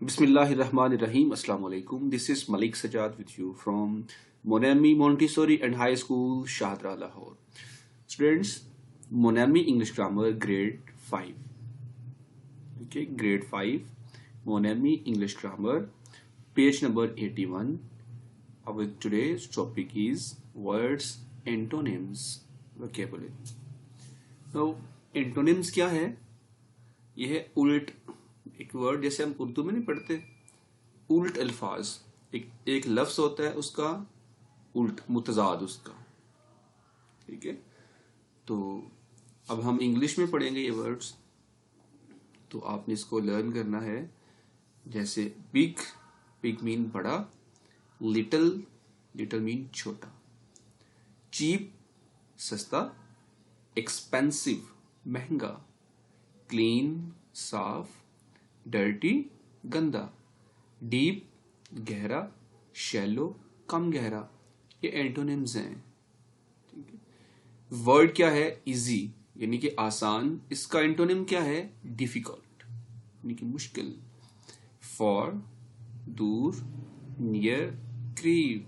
Bismillahirrahmanirrahim. Assalamu alaikum. This is Malik Sajjad with you from MonAmi Montessori and High School, Shahadra, Lahore. Students, MonAmi English Grammar Grade 5. Okay, Grade 5. MonAmi English Grammar, page number 81. Our today's topic is words, antonyms, vocabulary. Now, antonyms کیا ہے؟ یہ ہے الٹ. ایک word جیسے ہم اردو میں نہیں پڑھتے الٹ الفاظ، ایک لفظ ہوتا ہے اس کا الٹ متضاد اس کا. ٹھیک ہے، تو اب ہم انگلش میں پڑھیں گے یہ ورڈز، تو آپ نے اس کو لرن کرنا ہے. جیسے بگ، بگ مین بڑا، لٹل، لٹل مین چھوٹا، چیپ سستا، ایکسپینسو مہنگا، کلین صاف، ڈرٹی گندا، ڈیپ گہرا، شیلو کم گہرا. یہ اینٹونیمز ہیں. ٹھیک ہے، ورڈ کیا ہے؟ ایزی یعنی کہ آسان، اس کا اینٹونیم کیا ہے؟ ڈیفیکلٹ یعنی کہ مشکل. فار دور، نیئر قریب،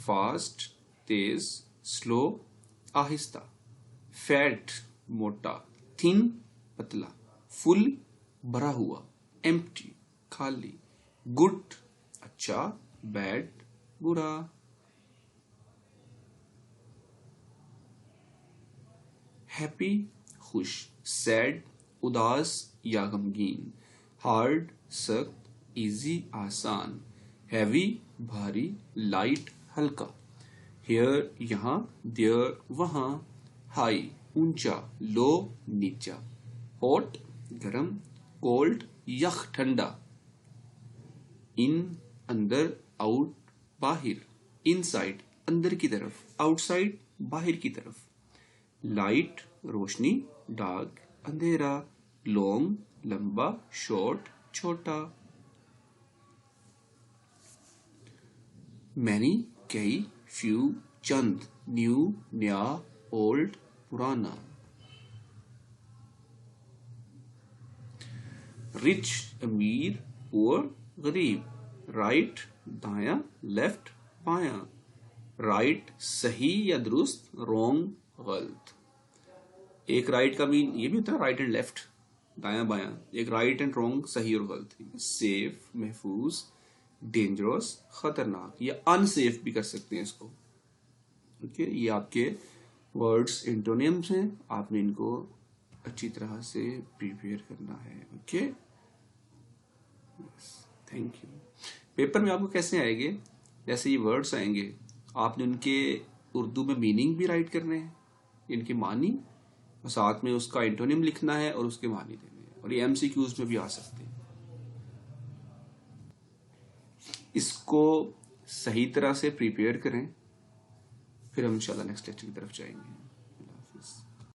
فاسٹ تیز، سلو آہستہ، فیٹ موٹا، تھن پتلا، فل بھرا ہوا، ایمپٹی خالی، گڈ اچھا، بیڈ برا. ہیپی خوش، سیڈ اداس یا غمگین، ہارڈ سخت، ایزی آسان، ہیوی بھاری، لائٹ ہلکا، ہیئر یہاں، دیئر وہاں، ہائی اونچا، لو نیچا، ہاٹ گرم، کولڈ یخ ٹھنڈا، ان اندر، آؤٹ باہر، ان سائڈ اندر کی طرف، آؤٹ سائڈ باہر کی طرف، لائٹ روشنی، ڈارک اندھیرا، لانگ لمبا، شارٹ چھوٹا. مینی کئی، فیو چند، نیو نیا، اولڈ پرانا. رچ امیر، پور غریب، رائٹ دایاں، لیفٹ بایاں، رائٹ صحیح یا درست، رونگ غلط. ایک رائٹ کا مین یہ بھی ہوتا ہے رائٹ اینڈ لیفٹ، دایاں بایاں. ایک رائٹ اینڈ رونگ صحیح اور غلط. سیف محفوظ، ڈینجرس خطرناک، یا ان سیف بھی کر سکتے ہیں اس کو. اوکے، یہ آپ کے ورڈز اینٹونیمز ہیں، آپ نے ان کو اچھی طرح سے پریپیئر کرنا ہے. Okay, thank you. پیپر میں آپ کو کیسے آئے گے؟ جیسے یہ ورڈز آئیں گے، آپ نے ان کے اردو میں میننگ بھی رائٹ کرنے ہیں، ان کے معنی، اور ساتھ میں اس کا اینٹونیم لکھنا ہے اور اس کے معنی دینے ہیں. اور یہ ایم سی کیوز میں بھی آ سکتے ہیں. اس کو صحیح طرح سے پریپیئر کریں، پھر ہم انشاءاللہ نیکسٹ لیکچر کی طرف جائیں گے.